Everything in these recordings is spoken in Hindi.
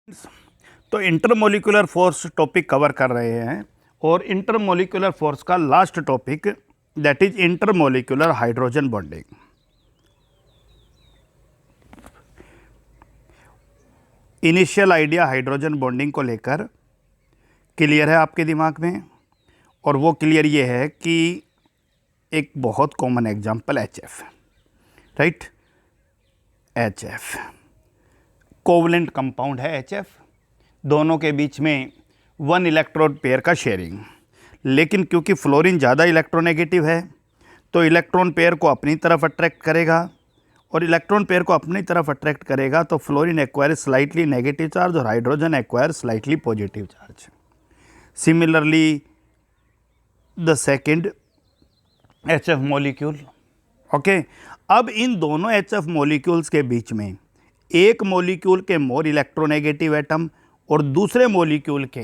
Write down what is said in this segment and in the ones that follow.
तो इंटरमोलिकुलर फोर्स टॉपिक कवर कर रहे हैं और इंटरमोलिकुलर फोर्स का last topic that is intermolecular hydrogen bonding. Initial idea hydrogen bonding को लेकर क्लियर है आपके दिमाग में, और वो क्लियर ये है कि एक बहुत common example HF, right. HF covalent compound है। HF दोनों के बीच में 1 इलेक्ट्रॉन पेयर का शेयरिंग, लेकिन क्योंकि फ्लोरीन ज़्यादा इलेक्ट्रोनेगेटिव है तो इलेक्ट्रॉन पेयर को अपनी तरफ अट्रैक्ट करेगा, और इलेक्ट्रॉन पेयर को अपनी तरफ अट्रैक्ट करेगा तो fluorine acquire slightly negative charge और hydrogen acquire slightly positive charge. Similarly the second HF molecule, okay. अब इन दोनों HF मॉलिक्यूल्स के बीच में एक मॉलिक्यूल के मोर इलेक्ट्रोनेगेटिव एटम और दूसरे मॉलिक्यूल के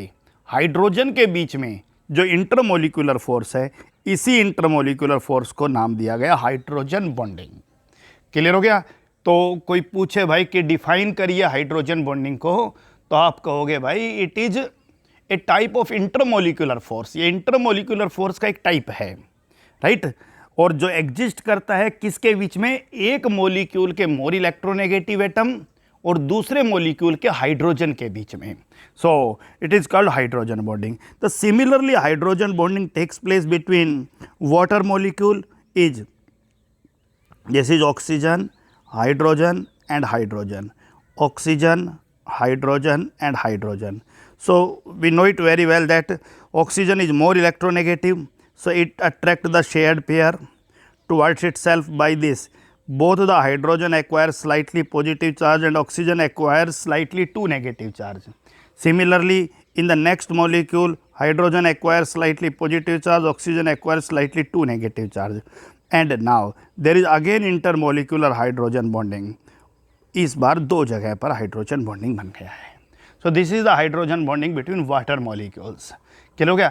हाइड्रोजन के बीच में जो इंटरमोलिकुलर फोर्स है, इसी इंटरमोलिकुलर फोर्स को नाम दिया गया हाइड्रोजन बॉन्डिंग। क्लियर हो गया? तो कोई पूछे भाई कि डिफाइन करिए हाइड्रोजन बॉन्डिंग को, तो आप कहोगे भाई it is a type of intermolecular force. ये इंटरमोलिकुलर फोर्स का एक टाइप है, राइट। और जो एग्जिस्ट करता है किसके बीच में? एक मॉलिक्यूल के मोर इलेक्ट्रोनेगेटिव एटम और दूसरे मॉलिक्यूल के हाइड्रोजन के बीच में। So it is called hydrogen bonding. तो similarly hydrogen bonding takes place between water molecule is, this is oxygen, hydrogen and hydrogen, oxygen, hydrogen and hydrogen. So we know it very well that oxygen is more electronegative, so it attracts the shared pair towards itself. By this both the hydrogen acquires slightly positive charge and oxygen acquires slightly 2 negative charge. Similarly in the next molecule, hydrogen acquires slightly positive charge, oxygen acquires slightly 2 negative charge. And now there is again intermolecular hydrogen bonding. इस बार दो जगह पर हाइड्रोजन बॉन्डिंग बन गया है। So this is the hydrogen bonding between water molecules. Clear हो गया?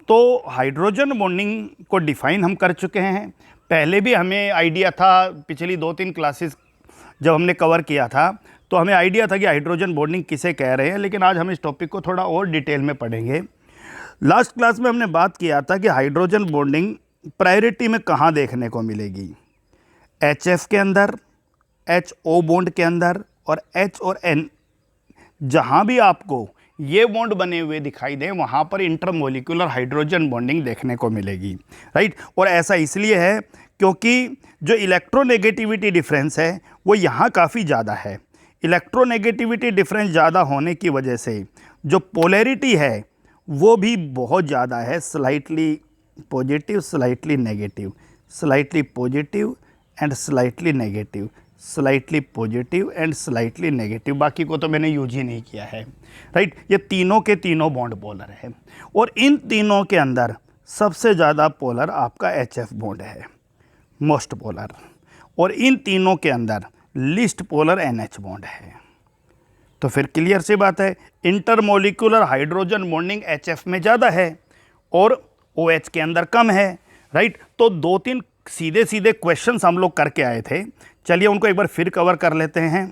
तो हाइड्रोजन बॉन्डिंग को डिफाइन हम कर चुके हैं। पहले भी हमें आइडिया था, पिछली 2-3 क्लासेस जब हमने कवर किया था तो हमें आइडिया था कि हाइड्रोजन बॉन्डिंग किसे कह रहे हैं, लेकिन आज हम इस टॉपिक को थोड़ा और डिटेल में पढ़ेंगे। लास्ट क्लास में हमने बात किया था कि हाइड्रोजन बॉन्डिंग प्रायोरिटी में कहाँ देखने को मिलेगी? HF के अंदर, HO बॉन्ड के अंदर, और H और N जहाँ भी आपको ये बॉन्ड बने हुए दिखाई दे वहाँ पर इंटरमोलिकुलर हाइड्रोजन बॉन्डिंग देखने को मिलेगी, राइट। और ऐसा इसलिए है क्योंकि जो इलेक्ट्रोनेगेटिविटी डिफरेंस है वो यहाँ काफ़ी ज़्यादा है। इलेक्ट्रोनेगेटिविटी डिफरेंस ज़्यादा होने की वजह से जो पोलैरिटी है वो भी बहुत ज़्यादा है, slightly positive, slightly negative, slightly positive and slightly negative, slightly positive and slightly negative. बाकी को तो मैंने यूज ही नहीं किया है, राइट। ये तीनों के तीनों बॉन्ड पोलर है, और इन तीनों के अंदर सबसे ज़्यादा पोलर आपका HF बॉन्ड है, मोस्ट पोलर, और इन तीनों के अंदर लिस्ट पोलर NH बॉन्ड है। तो फिर क्लियर सी बात है, इंटरमोलिकुलर हाइड्रोजन बॉन्डिंग HF में ज़्यादा है और OH के अंदर कम है, राइट। तो 2-3 सीधे सीधे क्वेश्चंस हम लोग करके आए थे, चलिए उनको एक बार फिर कवर कर लेते हैं।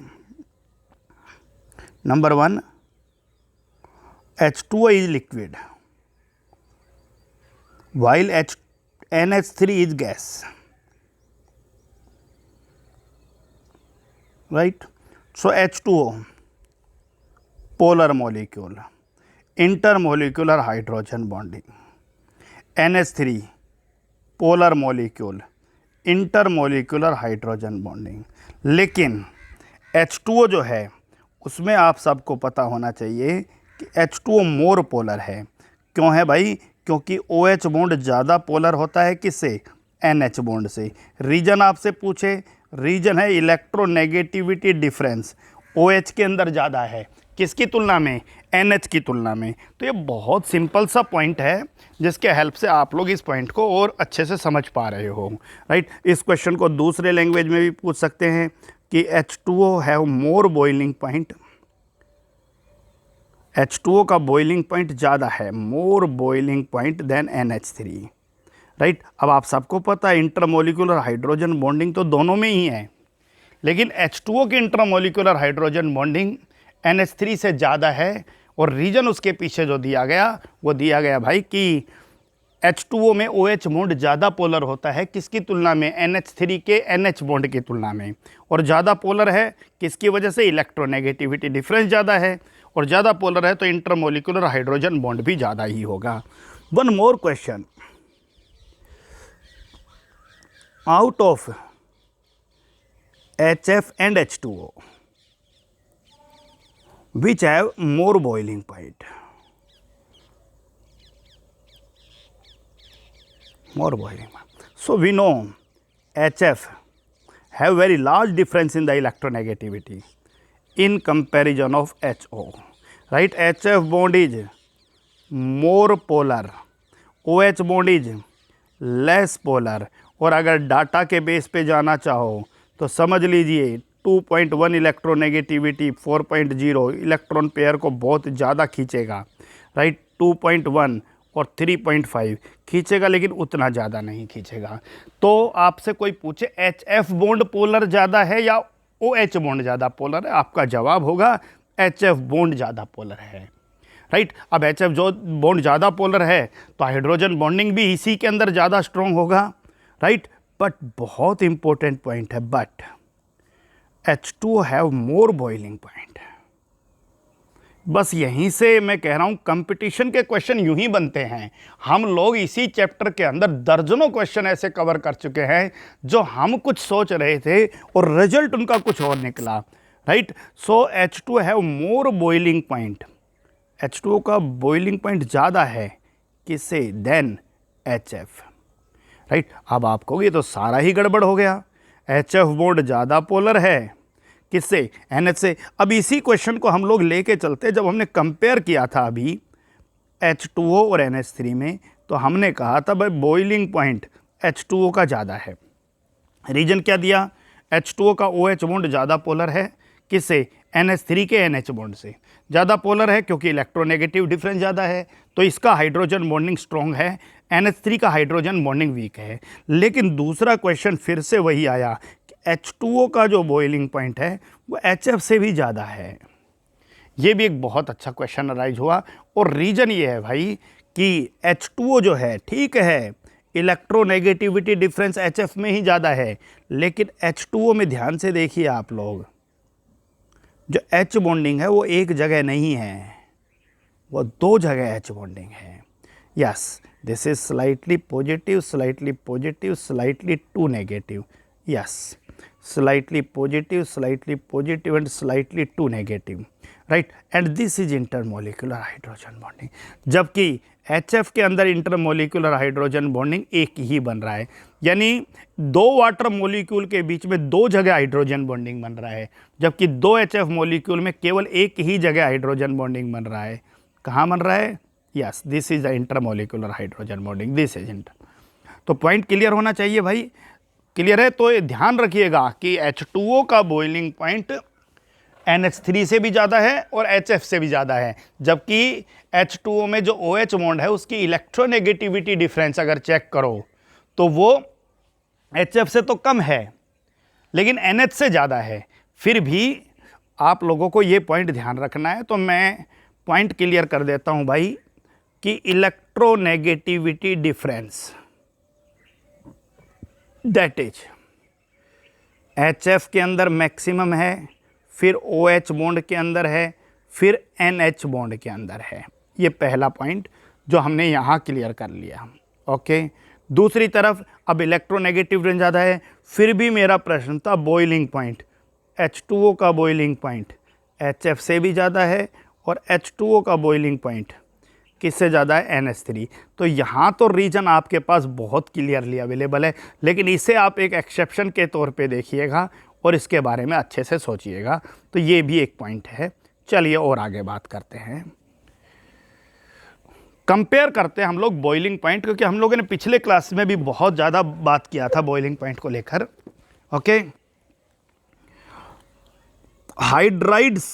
Number 1, H2O is liquid while NH3 is gas, right? So H2O polar molecule, intermolecular hydrogen bonding, NH3 polar molecule, intermolecular hydrogen bonding. लेकिन H2O जो है उसमें आप सबको पता होना चाहिए कि H2O मोर पोलर है। क्यों है भाई? क्योंकि OH बॉन्ड ज़्यादा पोलर होता है किससे? NH बॉन्ड से। रीजन आपसे पूछे, रीजन है इलेक्ट्रोनेगेटिविटी डिफरेंस OH के अंदर ज़्यादा है, किसकी तुलना में? NH की तुलना में। तो ये बहुत सिंपल सा पॉइंट है जिसके हेल्प से आप लोग इस पॉइंट को और अच्छे से समझ पा रहे हो, राइट। इस क्वेश्चन को दूसरे लैंग्वेज में भी पूछ सकते हैं कि H2O have more boiling point, H2O का बॉइलिंग पॉइंट ज़्यादा है, more boiling point than NH3, right. अब आप सबको पता है इंटरमोलिकुलर हाइड्रोजन बॉन्डिंग तो दोनों में ही है, लेकिन H2O की इंटरमोलिकुलर हाइड्रोजन बॉन्डिंग NH3 से ज़्यादा है, और रीज़न उसके पीछे जो दिया गया वो दिया गया भाई कि H2O में OH बॉन्ड ज़्यादा पोलर होता है किसकी तुलना में, NH3 के NH बॉन्ड की तुलना में। और ज़्यादा पोलर है किसकी वजह से, इलेक्ट्रोनेगेटिविटी डिफरेंस ज़्यादा है, और ज़्यादा पोलर है तो इंटरमोलिकुलर हाइड्रोजन बॉन्ड भी ज़्यादा ही होगा। One more question, out of HF and H2O which have more boiling point, more boiling point. So we know HF have very large difference in the electronegativity in comparison of HO, right? HF bond is more polar, OH bond is less polar। और अगर डाटा के बेस पे जाना चाहो तो समझ लीजिए 2.1 इलेक्ट्रोनेगेटिविटी 4.0 इलेक्ट्रॉन पेयर को बहुत ज़्यादा खींचेगा, राइट। 2.1 और 3.5 खींचेगा, लेकिन उतना ज़्यादा नहीं खींचेगा। तो आपसे कोई पूछे HF बॉन्ड पोलर ज़्यादा है या OH बॉन्ड ज़्यादा पोलर है, आपका जवाब होगा HF बॉन्ड ज़्यादा पोलर है, राइट। अब HF जो बॉन्ड ज़्यादा पोलर है तो हाइड्रोजन बॉन्डिंग भी इसी के अंदर ज़्यादा स्ट्रॉन्ग होगा, राइट। बट बहुत इंपॉर्टेंट पॉइंट है, but H2O have more boiling point. बस यहीं से मैं कह रहा हूं कंपटीशन के क्वेश्चन यूं ही बनते हैं। हम लोग इसी चैप्टर के अंदर दर्जनों क्वेश्चन ऐसे कवर कर चुके हैं जो हम कुछ सोच रहे थे और रिजल्ट उनका कुछ और निकला, right. So H2O have more boiling point, H2O का बॉइलिंग पॉइंट ज़्यादा है किससे, देन HF, राइट। अब आप कहोगे तो सारा ही गड़बड़ हो गया, HF बॉन्ड ज़्यादा पोलर है किससे, NH से। अब इसी क्वेश्चन को हम लोग लेके चलते, जब हमने कंपेयर किया था अभी H2O और NH3 में, तो हमने कहा था भाई बॉइलिंग पॉइंट H2O का ज़्यादा है। रीजन क्या दिया, H2O का OH बॉन्ड ज़्यादा पोलर है किससे, NH3 के NH बॉन्ड से। ज़्यादा पोलर है क्योंकि इलेक्ट्रोनेगेटिव डिफरेंस ज़्यादा है, तो इसका हाइड्रोजन बॉन्डिंग स्ट्रॉन्ग है, NH3 का हाइड्रोजन बॉन्डिंग वीक है। लेकिन दूसरा क्वेश्चन फिर से वही आया कि H2O का जो बॉइलिंग पॉइंट है वो HF से भी ज़्यादा है। ये भी एक बहुत अच्छा क्वेश्चन अराइज हुआ, और रीज़न ये है भाई कि H2O जो है, ठीक है, इलेक्ट्रोनेगेटिविटी डिफरेंस HF में ही ज़्यादा है, लेकिन H2O में ध्यान से देखिए आप लोग, जो H बॉन्डिंग है वो एक जगह नहीं है, वो दो जगह H बॉन्डिंग है। Yes, this is slightly positive, slightly positive, slightly to negative. Yes, slightly positive and slightly to negative, right. And this is intermolecular hydrogen bonding, जबकि HF के अंदर इंटरमोलिकुलर हाइड्रोजन बॉन्डिंग एक ही बन रहा है, यानी दो वाटर मोलिक्यूल के बीच में दो जगह हाइड्रोजन बॉन्डिंग बन रहा है, जबकि दो HF मोलिक्यूल में केवल एक ही जगह हाइड्रोजन बॉन्डिंग बन रहा है। कहाँ बन रहा है, yes, this is the intermolecular hydrogen bonding, this is inter. तो पॉइंट क्लियर होना चाहिए भाई, क्लियर है। तो ये ध्यान रखिएगा कि H2O का बॉइलिंग पॉइंट NH3 से भी ज़्यादा है और HF से भी ज़्यादा है, जबकि H2O में जो OH बॉन्ड है उसकी इलेक्ट्रोनेगेटिविटी डिफरेंस अगर चेक करो तो वो HF से तो कम है, लेकिन NH से ज़्यादा है। फिर भी आप लोगों को ये पॉइंट ध्यान रखना है, तो मैं पॉइंट क्लियर कर देता हूँ भाई कि electronegativity difference that is HF के अंदर मैक्सिमम है, फिर OH बॉन्ड के अंदर है, फिर NH बॉन्ड के अंदर है। ये पहला पॉइंट जो हमने यहाँ क्लियर कर लिया, ओके। दूसरी तरफ अब इलेक्ट्रोनेगेटिव रेंज ज़्यादा है, फिर भी मेरा प्रश्न था बॉइलिंग पॉइंट, H2O का बॉइलिंग पॉइंट HF से भी ज़्यादा है, और H2O का बॉइलिंग पॉइंट किससे ज़्यादा है, NH3। तो यहाँ तो रीजन आपके पास बहुत क्लियरली अवेलेबल है, लेकिन इसे आप एक एक्सेप्शन के तौर पे देखिएगा और इसके बारे में अच्छे से सोचिएगा। तो ये भी एक पॉइंट है। चलिए और आगे बात करते हैं, कंपेयर करते हैं हम लोग बॉइलिंग पॉइंट, क्योंकि हम लोगों ने पिछले क्लास में भी बहुत ज़्यादा बात किया था बॉइलिंग पॉइंट को लेकर, okay. Hydrides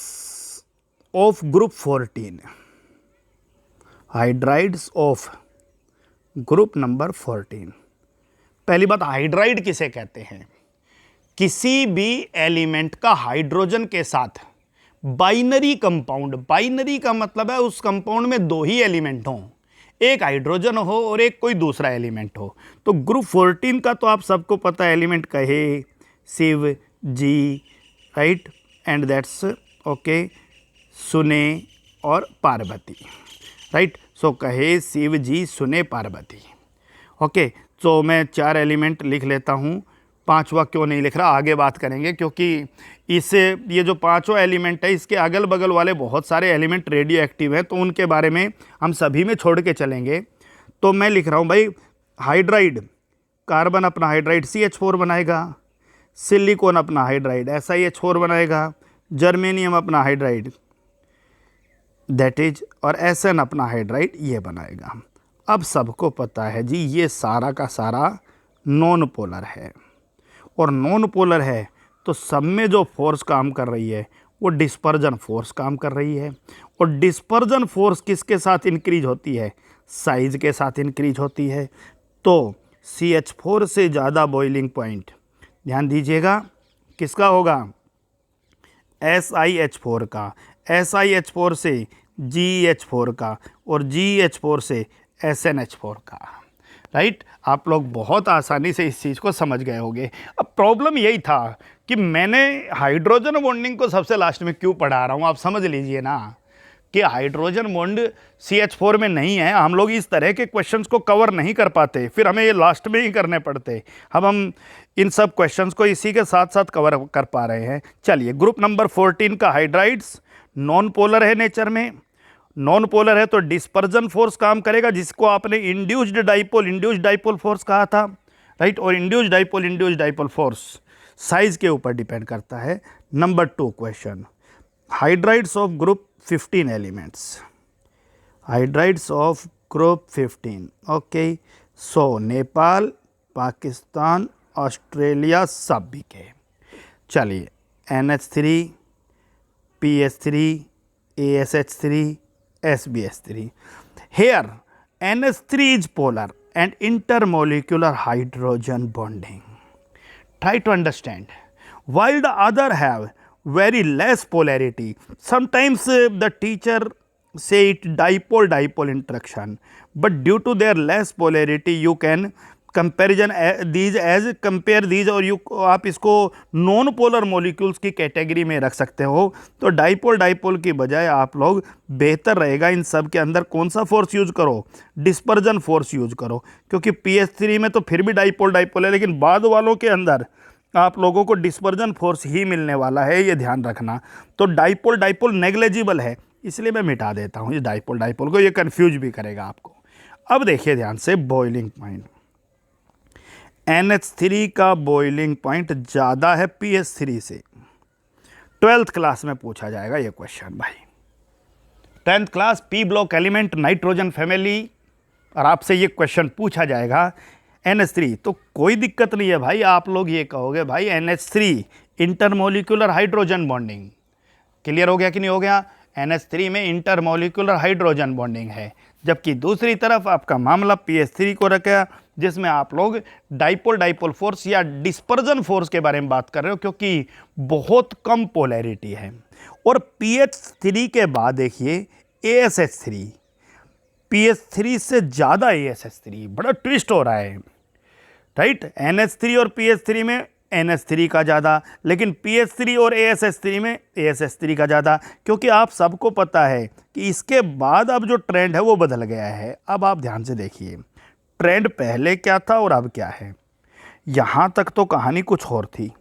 of group 14, hydrides of group number 14। पहली बात, हाइड्राइड किसे कहते हैं, किसी भी एलिमेंट का हाइड्रोजन के साथ बाइनरी कंपाउंड, बाइनरी का मतलब है उस कंपाउंड में दो ही एलिमेंट हों, एक हाइड्रोजन हो और एक कोई दूसरा एलिमेंट हो। तो ग्रुप 14 का तो आप सबको पता है, एलिमेंट कहे, शिव, जी, राइट, एंड दैट्स ओके, सुने और पार्वती, राइट। सो कहे, शिव, जी, सुने, पार्वती, ओके। तो मैं 4 एलिमेंट लिख लेता हूँ, 5वां क्यों नहीं लिख रहा, आगे बात करेंगे, क्योंकि इससे ये जो 5वां एलिमेंट है इसके अगल बगल वाले बहुत सारे एलिमेंट रेडियो एक्टिव हैं, तो उनके बारे में हम सभी में छोड़ के चलेंगे। तो मैं लिख रहा हूँ भाई, हाइड्राइड, कार्बन अपना हाइड्राइड CH4 बनाएगा, सिलिकॉन अपना हाइड्राइड SiH4 बनाएगा, जर्मेनियम अपना हाइड्राइड दैट इज, और SN अपना हाइड्राइड ये बनाएगा। अब सबको पता है जी ये सारा का सारा नॉन पोलर है, और नॉन पोलर है तो सब में जो फोर्स काम कर रही है वो डिस्पर्जन फोर्स काम कर रही है, और डिस्पर्जन फोर्स किसके साथ इंक्रीज होती है, साइज के साथ इंक्रीज होती है। तो CH4 से ज़्यादा बॉइलिंग पॉइंट, ध्यान दीजिएगा, किसका होगा, SiH4 का, SiH4 से GH4 का, और GH4 से SNH4 का, राइट। आप लोग बहुत आसानी से इस चीज़ को समझ गए होंगे। अब प्रॉब्लम यही था कि मैंने हाइड्रोजन बॉन्डिंग को सबसे लास्ट में क्यों पढ़ा रहा हूँ, आप समझ लीजिए ना, कि हाइड्रोजन बॉन्ड CH4 में नहीं है। हम लोग इस तरह के क्वेश्चंस को कवर नहीं कर पाते, फिर हमें ये लास्ट में ही करने पड़ते। अब हम इन सब क्वेश्चंस को इसी के साथ साथ कवर कर पा रहे हैं। चलिए, ग्रुप नंबर 14 का हाइड्राइड्स नॉन पोलर है नेचर में, नॉन पोलर है तो डिस्पर्जन फोर्स काम करेगा, जिसको आपने इंड्यूस्ड डाइपोल फोर्स कहा था, राइट। और इंड्यूस्ड डाइपोल फोर्स साइज के ऊपर डिपेंड करता है। Number 2 question, hydrides of group 15 elements, hydrides of group 15, okay. So Nepal, Pakistan, Australia सब बिके। चलिए, NH3, PS3, ASH3, SbH3. Here NH3 is polar and intermolecular hydrogen bonding. Try to understand. While the other have very less polarity, sometimes the teacher say it dipole interaction, but due to their less polarity you can comparison these as compare these, और आप इसको नॉन पोलर मॉलिक्यूल्स की कैटेगरी में रख सकते हो। तो डाइपोल की बजाय आप लोग बेहतर रहेगा इन सब के अंदर कौन सा फोर्स यूज करो, डिस्पर्जन फोर्स यूज करो, क्योंकि PS3 में तो फिर भी डाइपोल है, लेकिन बाद वालों के अंदर आप लोगों को डिस्पर्जन फोर्स ही मिलने वाला है, ये ध्यान रखना। तो डाइपोल नेग्लेजिबल है, इसलिए मैं मिटा देता हूँ इस डाइपोल को, ये कन्फ्यूज भी करेगा आपको। अब देखिए ध्यान से, बॉइलिंग पॉइंट, NH3 का बॉइलिंग पॉइंट ज़्यादा है PS3 से। 12th क्लास में पूछा जाएगा ये क्वेश्चन भाई, 10th class P block element nitrogen family, और आपसे ये क्वेश्चन पूछा जाएगा NH3। तो कोई दिक्कत नहीं है भाई, आप लोग ये कहोगे भाई NH3 intermolecular hydrogen bonding, clear हो गया कि नहीं हो गया। NH3 में इंटरमोलिकुलर हाइड्रोजन बॉन्डिंग है, जबकि दूसरी तरफ आपका मामला PS3 को रखा, जिसमें आप लोग डाइपोल फोर्स या डिस्पर्जन फोर्स के बारे में बात कर रहे हो, क्योंकि बहुत कम पोलैरिटी है। और PH3 के बाद देखिए ASH3, PS3 से ज़्यादा ASH3, बड़ा ट्विस्ट हो रहा है, राइट। NH3 और PH3 में NH3 का ज़्यादा, लेकिन PH3 और ASH3 में ASH3 का ज़्यादा, क्योंकि आप सबको पता है कि इसके बाद अब जो ट्रेंड है वो बदल गया है। अब आप ध्यान से देखिए, ट्रेंड पहले क्या था और अब क्या है। यहाँ तक तो कहानी कुछ और थी,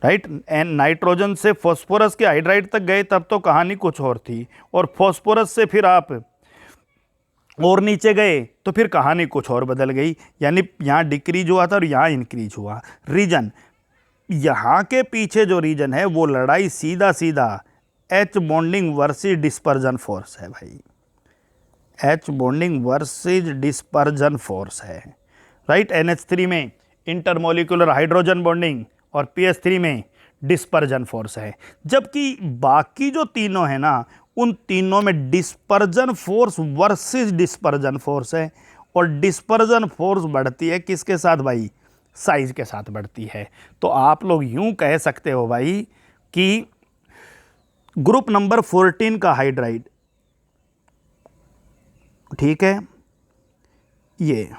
राइट। नाइट्रोजन से फॉस्फोरस के हाइड्राइड तक गए तब तो कहानी कुछ और थी, और फॉस्फोरस से फिर आप और नीचे गए तो फिर कहानी कुछ और बदल गई, यानी यहाँ डिक्रीज हुआ था और यहाँ इंक्रीज हुआ। रीजन, यहाँ के पीछे जो रीजन है वो लड़ाई सीधा H bonding versus dispersion force है भाई, H bonding versus dispersion force है, राइट। NH3 में इंटरमोलिकुलर हाइड्रोजन बॉन्डिंग और PS3 में डिस्पर्जन फोर्स है, जबकि बाकी जो तीनों है ना, उन तीनों में dispersion force versus dispersion force है, और डिस्पर्जन फोर्स बढ़ती है किसके साथ भाई, साइज के साथ बढ़ती है। तो आप लोग यूं कह सकते हो भाई कि ग्रुप नंबर 14 का हाइड्राइड, ठीक है, ये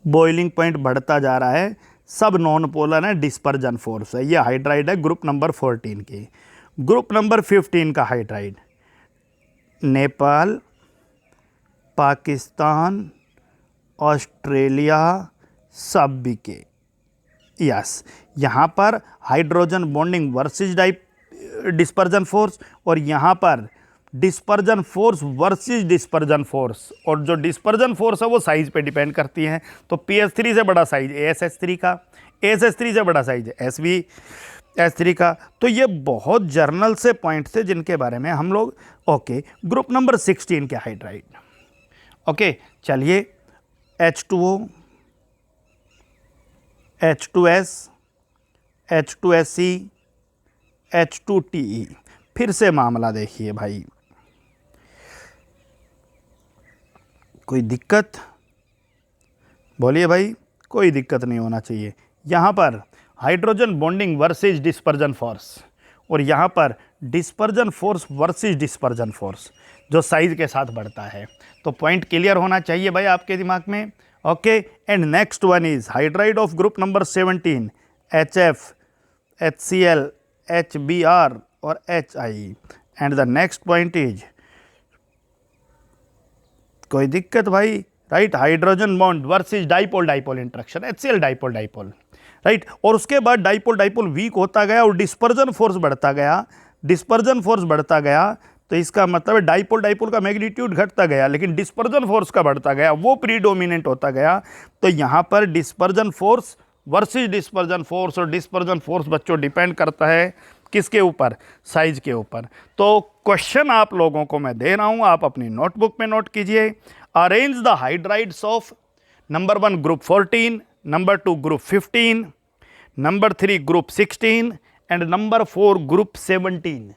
बॉइलिंग पॉइंट बढ़ता जा रहा है, सब नॉन पोलर है, डिस्पर्जन फोर्स है, ये हाइड्राइड है ग्रुप नंबर 14 की। ग्रुप नंबर 15 का हाइड्राइड नेपाल, पाकिस्तान, ऑस्ट्रेलिया, सब बीके, यस। यहाँ पर hydrogen bonding versus dispersion force, और यहाँ पर dispersion force versus dispersion force, और जो डिस्पर्जन फोर्स है वो साइज पे डिपेंड करती है। तो PS3 से बड़ा साइज ASH3 का, ASH3 से बड़ा साइज SVH3 का। तो ये बहुत जर्नल से पॉइंट थे जिनके बारे में हम लोग, ओके। ग्रुप नंबर 16 के हाइड्राइड, ओके, चलिए, H2O, H2S, H2SE, H2TE। फिर से मामला देखिए भाई, कोई दिक्कत? बोलिए भाई, कोई दिक्कत नहीं होना चाहिए। यहाँ पर hydrogen bonding versus dispersion force, और यहाँ पर dispersion force versus dispersion force, जो साइज के साथ बढ़ता है। तो पॉइंट क्लियर होना चाहिए भाई आपके दिमाग में, okay. And next one is hydride of group number 17, HF, HCl, HBr और HI। And the next point is, कोई दिक्कत भाई, right, hydrogen bond versus dipole dipole interaction, HCl dipole dipole, right. और उसके बाद डाइपोल डाइपोल वीक होता गया और डिस्पर्जन फोर्स बढ़ता गया, डिस्पर्जन फोर्स बढ़ता गया। तो इसका मतलब है डाइपोल डाइपोल का मैग्नीट्यूड घटता गया, लेकिन डिस्पर्जन फोर्स का बढ़ता गया, वो प्रीडोमिनेंट होता गया। तो यहाँ पर dispersion force versus dispersion force, और डिस्पर्जन फोर्स बच्चों डिपेंड करता है किसके ऊपर? साइज के ऊपर। तो क्वेश्चन आप लोगों को मैं दे रहा हूँ, आप अपनी नोटबुक में नोट कीजिए। Arrange the hydrides of number 1 group 14, number 2 group 15, number 3 group 16 and number 4 group 17,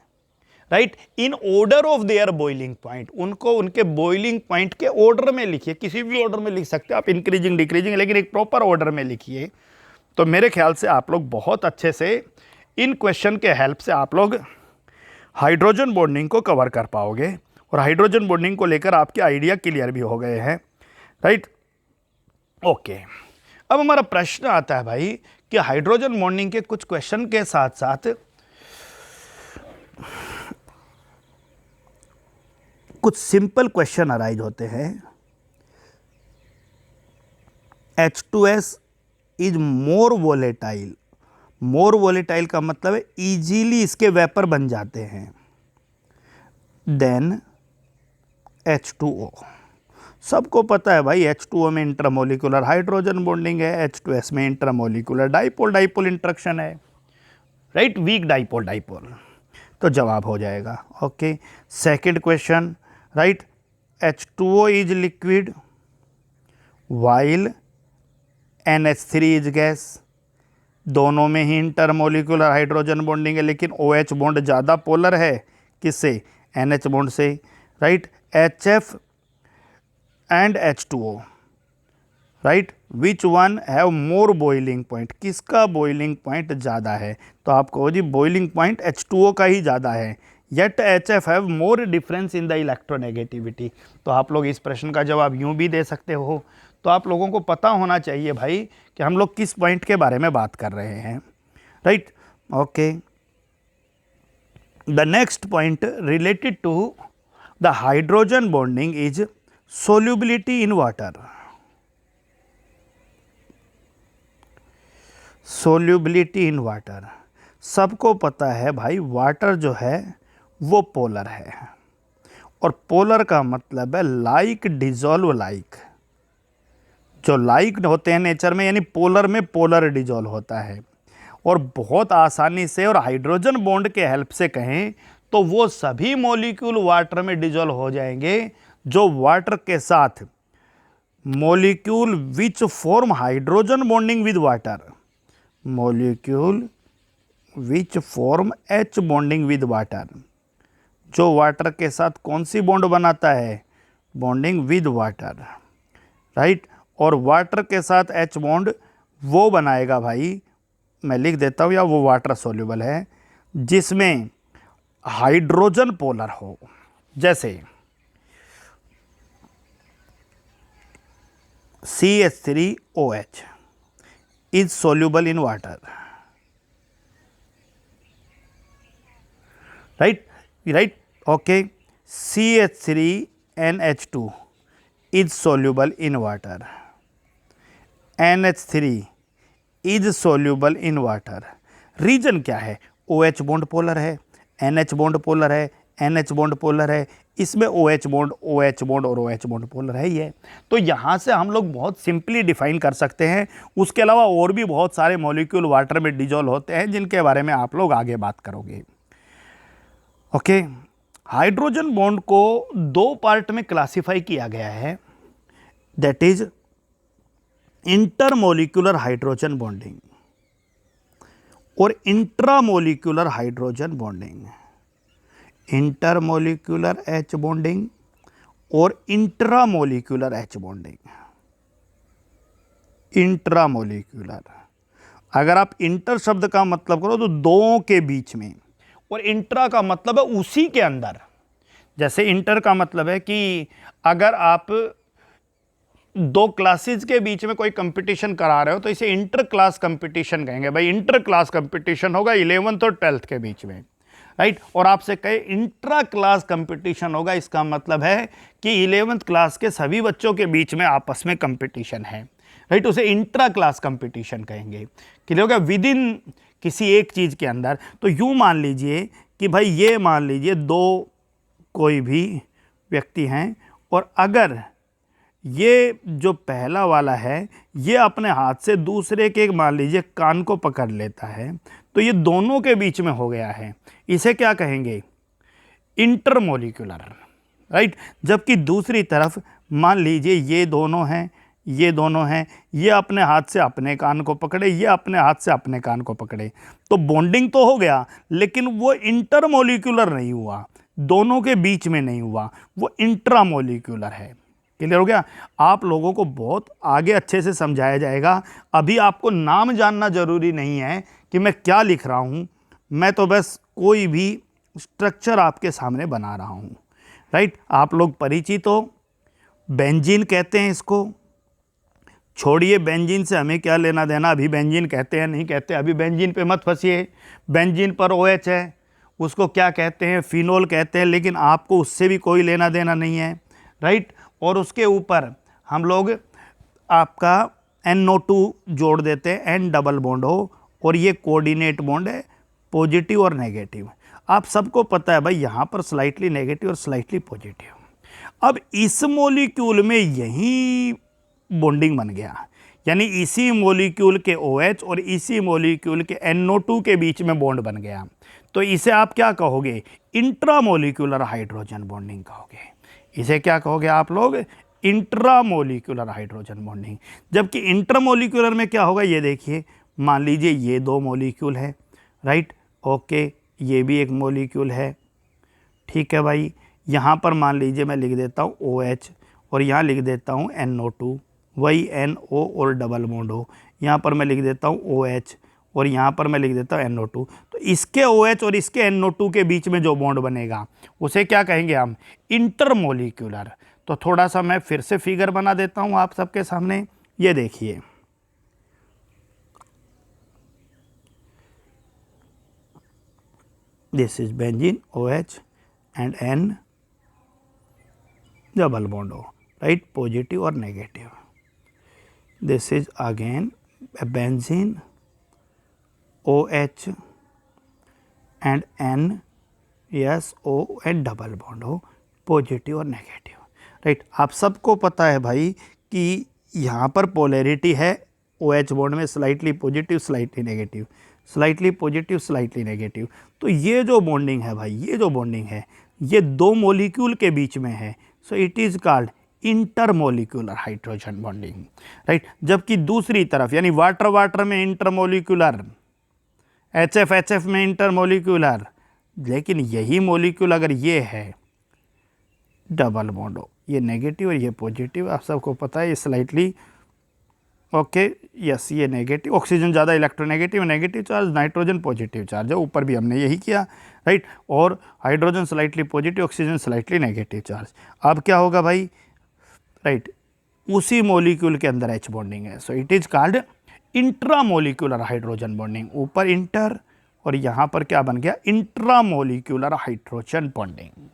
right, in order of their boiling point. उनको उनके बॉइलिंग पॉइंट के ऑर्डर में लिखिए, किसी भी ऑर्डर में लिख सकते हैं आप, इंक्रीजिंग डिक्रीजिंग, लेकिन एक प्रॉपर ऑर्डर में लिखिए। तो मेरे ख्याल से आप लोग बहुत अच्छे से इन क्वेश्चन के हेल्प से आप लोग हाइड्रोजन बॉन्डिंग को कवर कर पाओगे, और हाइड्रोजन बॉन्डिंग को लेकर आपके आइडिया क्लियर भी हो गए हैं, राइट, ओके। अब हमारा प्रश्न आता है भाई कि हाइड्रोजन बॉन्डिंग के कुछ क्वेश्चन के साथ साथ कुछ सिंपल क्वेश्चन अराइज होते हैं। H2S is more volatile, more volatile का मतलब है इजीली इसके वेपर बन जाते हैं, देन H2O। सबको पता है भाई H2O में इंटरमोलिकुलर हाइड्रोजन बॉन्डिंग है, H2S में इंटरमोलिकुलर डाइपोल डाइपोल इंटरेक्शन है, राइट, वीक डाइपोल डाइपोल। तो जवाब हो जाएगा, okay. Second question, right, H2O is liquid while NH3 is gas. दोनों में ही इंटरमोलिकुलर हाइड्रोजन बॉन्डिंग है, लेकिन OH बॉन्ड ज़्यादा पोलर है किससे? NH बॉन्ड से, right. HF and H2O, right, which one have more boiling point, किसका बॉइलिंग पॉइंट ज़्यादा है? तो आपको जी बॉइलिंग पॉइंट H2O का ही ज़्यादा है, yet HF have more difference in the electronegativity. तो आप लोग इस प्रश्न का जवाब यूँ भी दे सकते हो। तो आप लोगों को पता होना चाहिए भाई कि हम लोग किस पॉइंट के बारे में बात कर रहे हैं, right, okay. The next point related to the hydrogen bonding is solubility in water. Solubility in water, सबको पता है भाई वाटर जो है वो पोलर है, और पोलर का मतलब है लाइक डिजॉल्व लाइक। जो लाइक होते हैं नेचर में, यानी पोलर में पोलर डिजॉल्व होता है, और बहुत आसानी से, और हाइड्रोजन बॉन्ड के हेल्प से कहें तो वो सभी मॉलिक्यूल वाटर में डिजॉल्व हो जाएंगे जो वाटर के साथ molecule which form hydrogen bonding with water, molecule which form H bonding with water, जो वाटर के साथ कौन सी बॉन्ड बनाता है? Bonding with water, right. और वाटर के साथ H बॉन्ड वो बनाएगा भाई मैं लिख देता हूँ, या वो वाटर सोल्यूबल है जिसमें हाइड्रोजन पोलर हो, जैसे CH3OH is soluble in water, right, okay. CH3NH2 is soluble in water, NH3 is soluble in water. Reason क्या है? OH बॉन्ड पोलर है, NH बॉन्ड पोलर है, NH बॉन्ड पोलर है, इसमें OH बॉन्ड और OH बॉन्ड पोलर है ही है। तो यहाँ से हम लोग बहुत सिंपली डिफाइन कर सकते हैं। उसके अलावा और भी बहुत सारे मॉलिक्यूल वाटर में डिजोल्व होते हैं जिनके बारे में आप लोग आगे बात करोगे। ओके, हाइड्रोजन बॉन्ड को दो पार्ट में क्लासिफाई किया गया है, that is intermolecular hydrogen bonding और intramolecular hydrogen bonding. Intermolecular H bonding और इंट्रामोलिकुलर H बॉन्डिंग। इंट्रामोलिकुलर, अगर आप इंटर शब्द का मतलब करो तो दो के बीच में, और इंट्रा का मतलब है उसी के अंदर। जैसे इंटर का मतलब है कि अगर आप दो क्लासेस के बीच में कोई कंपटीशन करा रहे हो तो इसे इंटर क्लास कंपटीशन कहेंगे। भाई इंटर क्लास कंपटीशन होगा 11th और 12th के बीच में, राइट। और आपसे कहे इंट्रा क्लास कंपटीशन होगा, इसका मतलब है कि 11th क्लास के सभी बच्चों के बीच में आपस में कंपटीशन है, राइट। उसे इंट्रा क्लास कंपटीशन कहेंगे। क्लियर हो गया? विद इन किसी एक चीज़ के अंदर। तो यूँ मान लीजिए कि भाई ये मान लीजिए दो कोई भी व्यक्ति हैं, और अगर ये जो पहला वाला है ये अपने हाथ से दूसरे के मान लीजिए कान को पकड़ लेता है, तो ये दोनों के बीच में हो गया है, इसे क्या कहेंगे? Intermolecular, right. जबकि दूसरी तरफ मान लीजिए ये दोनों हैं, ये दोनों हैं, ये अपने हाथ से अपने कान को पकड़े, ये अपने हाथ से अपने कान को पकड़े, तो बॉन्डिंग तो हो गया लेकिन वो इंटरमोलिकुलर नहीं हुआ, दोनों के बीच में नहीं हुआ, वो इंट्रामोलिकुलर है। क्लियर हो गया? आप लोगों को बहुत आगे अच्छे से समझाया जाएगा। अभी आपको नाम जानना जरूरी नहीं है कि मैं क्या लिख रहा हूँ, मैं तो बस कोई भी स्ट्रक्चर आपके सामने बना रहा हूँ, राइट। आप लोग परिचित हो, बेंजीन कहते हैं इसको। छोड़िए बेंजीन से हमें क्या लेना देना, अभी बेंजीन कहते हैं नहीं कहते, अभी बेंजीन पे मत फंसिए। बेंजीन पर OH है, उसको क्या कहते हैं? फिनोल कहते हैं, लेकिन आपको उससे भी कोई लेना देना नहीं है, राइट। और उसके ऊपर हम लोग आपका NO2 जोड़ देते हैं, N डबल बॉन्ड हो, और ये कोऑर्डिनेट बॉन्ड है, पॉजिटिव और नेगेटिव। आप सबको पता है भाई यहाँ पर स्लाइटली नेगेटिव और स्लाइटली पॉजिटिव। अब इस मॉलिक्यूल में यही बॉन्डिंग बन गया, यानी इसी मॉलिक्यूल के OH और इसी मॉलिक्यूल के NO2 के बीच में बॉन्ड बन गया, तो इसे आप क्या कहोगे? इंट्रामोलिकुलर हाइड्रोजन बॉन्डिंग कहोगे। इसे क्या कहोगे आप लोग? Intramolecular hydrogen bonding. जबकि इंटरमोलिकुलर में क्या होगा, ये देखिए, मान लीजिए ये दो मॉलिक्यूल है, राइट, ओके, ये भी एक मॉलिक्यूल है, ठीक है भाई। यहाँ पर मान लीजिए मैं लिख देता हूँ OH और यहाँ लिख देता हूँ NO2, वही NO और डबल बॉन्ड हो, यहाँ पर मैं लिख देता हूँ OH और यहाँ पर मैं लिख देता हूँ NO2। तो इसके OH और इसके NO2 के बीच में जो बॉन्ड बनेगा उसे क्या कहेंगे हम? इंटरमोलिकुलर। तो थोड़ा सा मैं फिर से फिगर बना देता हूँ आप सबके सामने, ये देखिए, this is benzene OH and N double bond हो, राइट, पॉजिटिव और negative. This is again benzene OH and N, yes, O and double bond हो, पॉजिटिव और नेगेटिव, राइट। आप सबको पता है भाई कि यहाँ पर पोलैरिटी है OH बॉन्ड में, slightly positive slightly negative, slightly positive slightly negative. तो ये जो बॉन्डिंग है भाई, ये जो बॉन्डिंग है ये दो मॉलिक्यूल के बीच में है, so it is called intermolecular hydrogen bonding, right. जबकि दूसरी तरफ यानी वाटर वाटर में इंटरमोलिकुलर, HF में इंटरमोलिकुलर, लेकिन यही मॉलिक्यूल अगर ये है डबल बॉन्ड हो, ये नेगेटिव और ये पॉजिटिव, आप सबको पता है ये स्लाइटली ओके यस, ये नेगेटिव, ऑक्सीजन ज़्यादा electronegative, negative charge, nitrogen positive charge है, ऊपर भी हमने यही किया, राइट। और hydrogen slightly positive, oxygen slightly negative charge. अब क्या होगा भाई, राइट, उसी मॉलिक्यूल के अंदर H बॉन्डिंग है, सो it is called intramolecular hydrogen bonding. ऊपर इंटर और यहाँ पर क्या बन गया, इंट्रामोलिक्यूलर हाइड्रोजन बॉन्डिंग,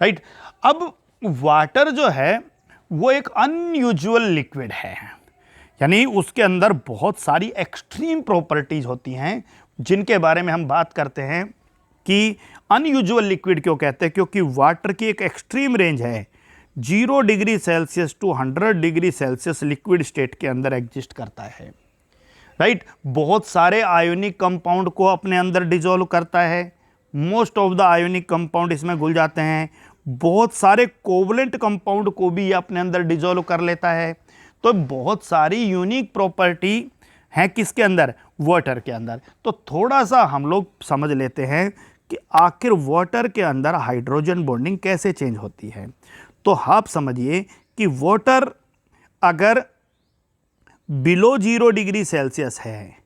राइट। अब वाटर जो है वो एक अनयूजुअल लिक्विड है, यानी उसके अंदर बहुत सारी एक्सट्रीम प्रॉपर्टीज होती हैं जिनके बारे में हम बात करते हैं कि अनयूजुअल लिक्विड क्यों कहते हैं, क्योंकि वाटर की एक एक्सट्रीम रेंज है, 0 degree Celsius to 100 degree Celsius liquid state के अंदर एग्जिस्ट करता है, राइट। बहुत सारे आयोनिक कंपाउंड को अपने अंदर डिजोल्व करता है, most of the ionic compound इसमें घुल जाते हैं, बहुत सारे कोवलेंट कंपाउंड को भी ये अपने अंदर डिजोल्व कर लेता है। तो बहुत सारी यूनिक प्रॉपर्टी हैं किसके अंदर, वाटर के अंदर। तो थोड़ा सा हम लोग समझ लेते हैं कि आखिर वाटर के अंदर हाइड्रोजन बॉन्डिंग कैसे चेंज होती है। तो आप समझिए कि वाटर अगर बिलो 0 डिग्री सेल्सियस है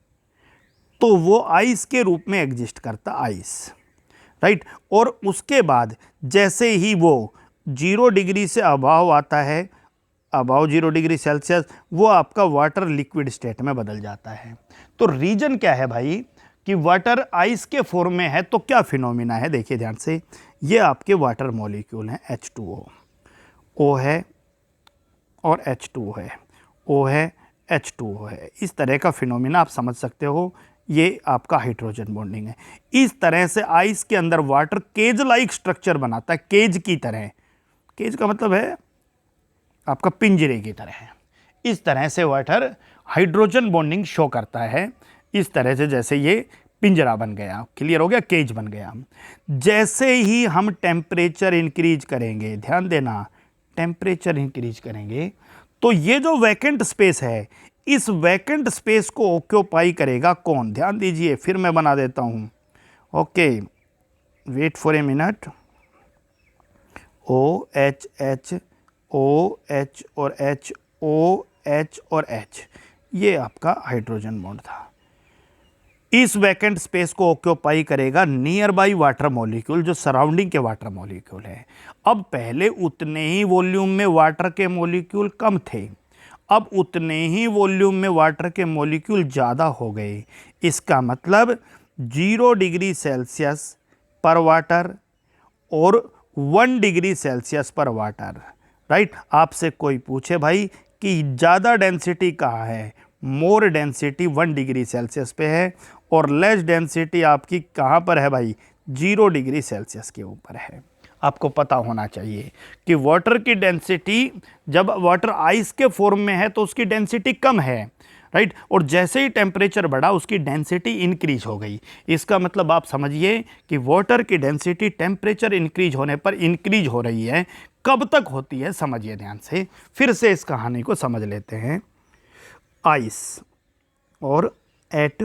तो वो आइस के रूप में एग्जिस्ट करता, आइस, राइट। और उसके बाद जैसे ही वो 0 डिग्री से अबाव आता है, अबाव 0 डिग्री सेल्सियस, वो आपका वाटर लिक्विड स्टेट में बदल जाता है। तो रीजन क्या है भाई कि वाटर आइस के फॉर्म में है, तो क्या फिनोमिना है, देखिए ध्यान से, ये आपके वाटर मॉलिक्यूल हैं, H2O, O है और H2O है, O है, H2O है, इस तरह का फिनोमिना आप समझ सकते हो, ये आपका हाइड्रोजन बॉन्डिंग है। इस तरह से आइस के अंदर वाटर केज लाइक स्ट्रक्चर बनाता है, केज की तरह, केज का मतलब है आपका पिंजरे की तरह है। इस तरह से वाटर हाइड्रोजन बॉन्डिंग शो करता है, इस तरह से जैसे ये पिंजरा बन गया, क्लियर हो गया, केज बन गया। जैसे ही हम टेम्परेचर इंक्रीज करेंगे, ध्यान देना, टेम्परेचर इंक्रीज करेंगे तो ये जो वैकेंट स्पेस है, इस वैकेंट स्पेस को ऑक्यूपाई करेगा कौन, ध्यान दीजिए, फिर मैं बना देता हूं, okay, wait for a minute, OH OH और H, OH और H, ये आपका हाइड्रोजन बॉन्ड था। इस वैकेंट स्पेस को ऑक्यूपाई करेगा नियर बाई वाटर मॉलिक्यूल, जो सराउंडिंग के वाटर मॉलिक्यूल है। अब पहले उतने ही वॉल्यूम में वाटर के मॉलिक्यूल कम थे, अब उतने ही वॉल्यूम में वाटर के मॉलिक्यूल ज़्यादा हो गए। इसका मतलब 0 डिग्री सेल्सियस पर वाटर और 1 डिग्री सेल्सियस पर वाटर, राइट। आपसे कोई पूछे भाई कि ज़्यादा डेंसिटी कहाँ है, मोर डेंसिटी 1 डिग्री सेल्सियस पे है और लेस डेंसिटी आपकी कहाँ पर है भाई, 0 डिग्री सेल्सियस के ऊपर है। आपको पता होना चाहिए कि वाटर की डेंसिटी, जब वाटर आइस के फॉर्म में है तो उसकी डेंसिटी कम है, राइट। और जैसे ही टेम्परेचर बढ़ा उसकी डेंसिटी इंक्रीज हो गई। इसका मतलब आप समझिए कि वाटर की डेंसिटी टेम्परेचर इंक्रीज होने पर इंक्रीज हो रही है। कब तक होती है समझिए ध्यान से, फिर से इस कहानी को समझ लेते हैं। आइस और एट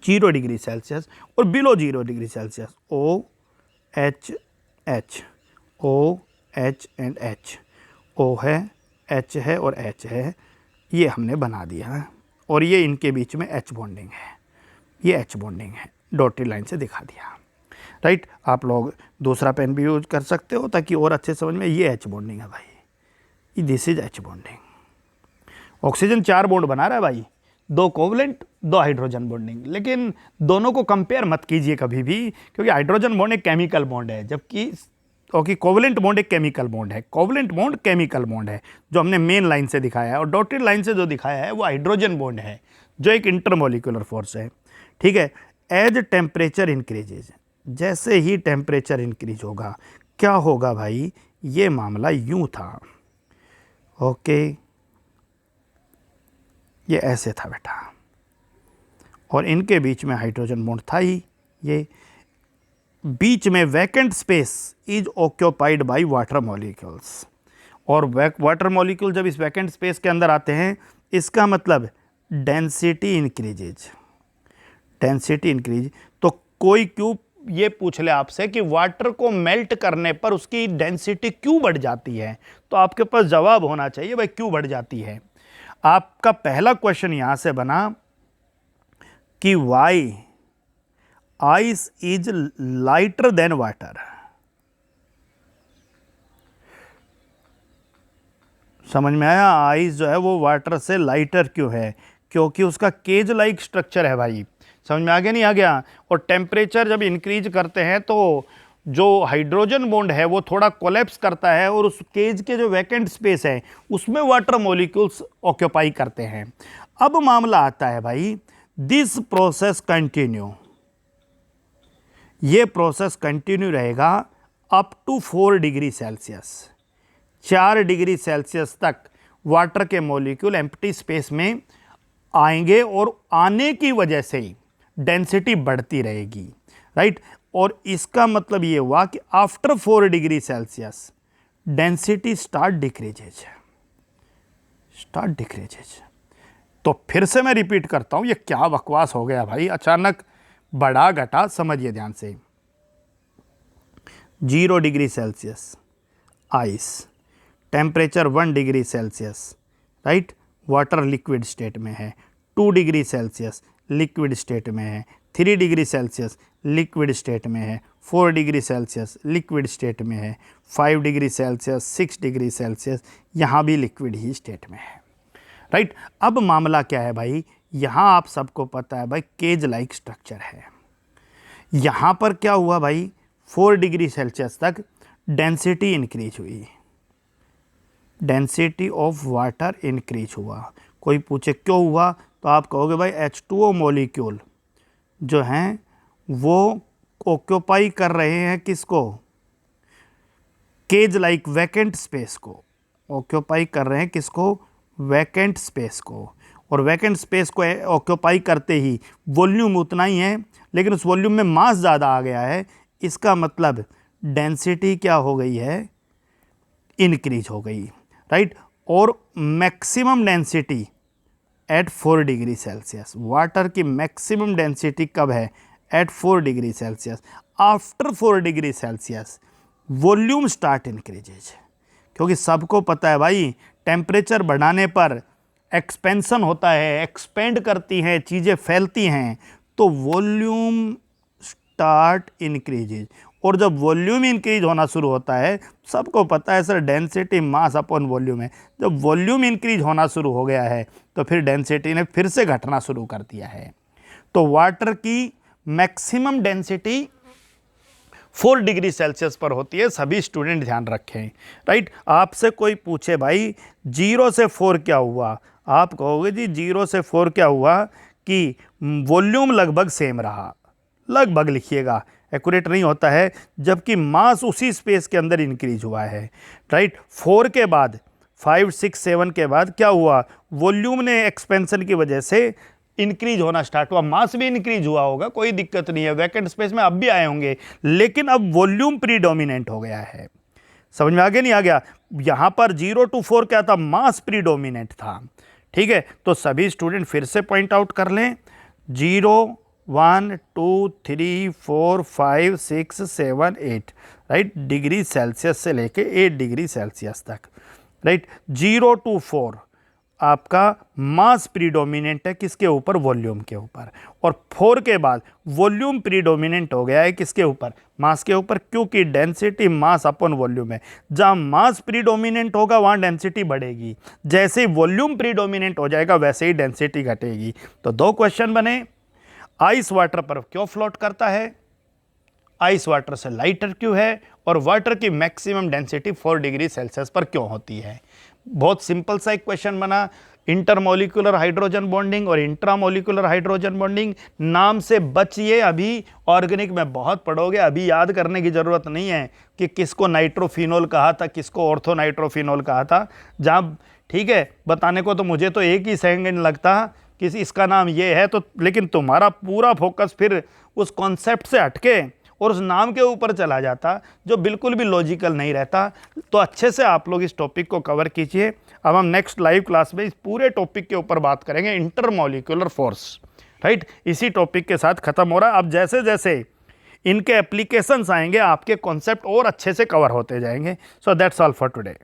0 डिग्री सेल्सियस और below 0 degree Celsius, OH H, OH and H, O है, H है और H है, ये हमने बना दिया है। और ये इनके बीच में H बॉन्डिंग है, ये H बॉन्डिंग है, डॉटेड लाइन से दिखा दिया, राइट। आप लोग दूसरा पेन भी यूज कर सकते हो ताकि और अच्छे समझ में, ये H बॉन्डिंग है भाई, this is H bonding. Oxygen 4 bond बना रहा है भाई, 2 कोवलेंट 2 हाइड्रोजन बॉन्डिंग, लेकिन दोनों को कंपेयर मत कीजिए कभी भी, क्योंकि हाइड्रोजन बॉन्ड एक केमिकल बॉन्ड है, जबकि ओके कोवलेंट बॉन्ड एक केमिकल बॉन्ड है। कोवलेंट बॉन्ड केमिकल बॉन्ड है जो हमने मेन लाइन से दिखाया है, और डॉटेड लाइन से जो दिखाया है वो हाइड्रोजन बॉन्ड है जो एक इंटरमोलिकुलर फोर्स है, ठीक है। एज टेम्परेचर इंक्रीजेज, जैसे ही टेम्परेचर इंक्रीज होगा क्या होगा भाई, ये मामला यूं था, ओके, ये ऐसे था बेटा, और इनके बीच में हाइड्रोजन बॉन्ड था ही, ये बीच में vacant space is occupied by water molecules, और वाटर मॉलिक्यूल जब इस वैकेंट स्पेस के अंदर आते हैं, इसका मतलब डेंसिटी इंक्रीजेज, डेंसिटी इंक्रीज। तो कोई क्यों ये पूछ ले आपसे कि वाटर को मेल्ट करने पर उसकी डेंसिटी क्यों बढ़ जाती है, तो आपके पास जवाब होना चाहिए भाई क्यों बढ़ जाती है। आपका पहला क्वेश्चन यहां से बना कि why ice is lighter than water. समझ में आया? आइस जो है वो वाटर से लाइटर क्यों है? क्योंकि उसका केज लाइक स्ट्रक्चर है भाई। समझ में आ गया नहीं आ गया? और टेम्परेचर जब इंक्रीज करते हैं तो जो हाइड्रोजन बॉन्ड है वो थोड़ा कोलैप्स करता है और उस केज के जो वैकेंट स्पेस है उसमें वाटर मॉलिक्यूल्स ऑक्यूपाई करते हैं। अब मामला आता है भाई, दिस प्रोसेस कंटिन्यू, ये प्रोसेस कंटिन्यू रहेगा up to 4 degree Celsius. 4 degree Celsius तक वाटर के मॉलिक्यूल एम्प्टी स्पेस में आएंगे और आने की वजह से ही डेंसिटी बढ़ती रहेगी, राइट। और इसका मतलब ये हुआ कि after 4 degree Celsius density start decreases. तो फिर से मैं रिपीट करता हूं, ये क्या बकवास हो गया भाई, अचानक बढ़ा घटा, समझिए ध्यान से। 0 degree Celsius ice, temperature 1 degree Celsius, right, water liquid state में है। 2 डिग्री सेल्सियस लिक्विड स्टेट में है। 3 डिग्री सेल्सियस लिक्विड स्टेट में है। 4 डिग्री सेल्सियस लिक्विड स्टेट में है। 5 डिग्री सेल्सियस, 6 डिग्री सेल्सियस, यहाँ भी लिक्विड ही स्टेट में है, राइट। अब मामला क्या है भाई, यहाँ आप सबको पता है भाई केज लाइक स्ट्रक्चर है। यहाँ पर क्या हुआ भाई, 4 डिग्री सेल्सियस तक डेंसिटी इंक्रीज हुई, डेंसिटी ऑफ वाटर इंक्रीज हुआ। कोई पूछे क्यों हुआ तो आप कहोगे भाई H2O मॉलिक्यूल जो हैं वो ऑक्यूपाई कर रहे हैं किसको, केज लाइक वैकेंट स्पेस को, ऑक्यूपाई कर रहे हैं किसको, वैकेंट स्पेस को। और वैकेंट स्पेस को ऑक्यूपाई करते ही वॉल्यूम उतना ही है, लेकिन उस वॉल्यूम में मास ज़्यादा आ गया है। इसका मतलब डेंसिटी क्या हो गई है, इंक्रीज हो गई, राइट। और maximum density at 4 degree Celsius, water की मैक्सिमम डेंसिटी कब है, at 4 degree Celsius. After 4 degree Celsius volume start increases, क्योंकि सबको पता है भाई टेम्परेचर बढ़ाने पर एक्सपेंशन होता है, एक्सपेंड करती हैं चीज़ें, फैलती हैं, तो वॉल्यूम स्टार्ट इंक्रीजेज। और जब वॉल्यूम इंक्रीज होना शुरू होता है, सबको पता है sir density mass upon volume है, जब वॉल्यूम इंक्रीज होना शुरू हो गया है तो फिर डेंसिटी ने फिर से घटना शुरू कर दिया है। तो वाटर की मैक्सिमम डेंसिटी 4 डिग्री सेल्सियस पर होती है, सभी स्टूडेंट ध्यान रखें, राइट। आपसे कोई पूछे भाई 0 से 4 क्या हुआ, आप कहोगे जी 0 से 4 क्या हुआ कि वॉल्यूम लगभग सेम रहा, लगभग लिखिएगा, एक्यूरेट नहीं होता है, जबकि मास उसी स्पेस के अंदर इंक्रीज हुआ है, राइट। 4 के बाद 5, 6, 7 के बाद क्या हुआ, वॉल्यूम ने एक्सपेंशन की वजह से इंक्रीज होना स्टार्ट हुआ, मास भी इंक्रीज हुआ होगा, कोई दिक्कत नहीं है, वैकेंट स्पेस में अब भी आए होंगे, लेकिन अब वॉल्यूम प्रीडोमिनेंट हो गया है। समझ में आ गया नहीं आ गया? यहाँ पर 0 to 4 क्या था, मास प्रीडोमिनेंट था, ठीक है। तो सभी स्टूडेंट फिर से पॉइंट आउट कर लें, 0, 1, 2, 3, 4, 5, 6, 7, 8, राइट, डिग्री सेल्सियस से लेके 8 डिग्री सेल्सियस तक, राइट। 0 to 4 आपका मास प्रीडोमिनेंट है किसके ऊपर, वॉल्यूम के ऊपर। और 4 के बाद वॉल्यूम प्रीडोमिनेंट हो गया है किसके ऊपर, मास के ऊपर, क्योंकि डेंसिटी मास अपॉन वॉल्यूम है। जहाँ मास प्रीडोमिनेंट होगा वहाँ डेंसिटी बढ़ेगी, जैसे ही वॉल्यूम प्रीडोमिनेंट हो जाएगा वैसे ही डेंसिटी घटेगी। तो 2 क्वेश्चन बने, आइस वाटर पर क्यों फ्लोट करता है, आइस वाटर से लाइटर क्यों है, और वाटर की मैक्सिमम डेंसिटी 4 डिग्री सेल्सियस पर क्यों होती है। बहुत सिंपल सा एक क्वेश्चन बना, इंटरमोलिकुलर हाइड्रोजन बॉन्डिंग और इंट्रामोलिकुलर हाइड्रोजन बॉन्डिंग। नाम से बचिए, अभी ऑर्गेनिक में बहुत पढ़ोगे, अभी याद करने की ज़रूरत नहीं है कि किसको नाइट्रोफिनोल कहा था, किसको ऑर्थो नाइट्रोफिनोल कहा था। जहाँ ठीक है बताने को तो मुझे तो एक ही सेकंड लगता कि इसका नाम ये है, तो लेकिन तुम्हारा पूरा फोकस फिर उस कॉन्सेप्ट से हटके और उस नाम के ऊपर चला जाता जो बिल्कुल भी लॉजिकल नहीं रहता। तो अच्छे से आप लोग इस टॉपिक को कवर कीजिए। अब हम नेक्स्ट लाइव क्लास में इस पूरे टॉपिक के ऊपर बात करेंगे, इंटरमॉलिक्यूलर फोर्स, राइट। इसी टॉपिक के साथ खत्म हो रहा है। अब जैसे जैसे इनके एप्लीकेशंस आएंगे आपके कॉन्सेप्ट और अच्छे से कवर होते जाएंगे। So that's all for today.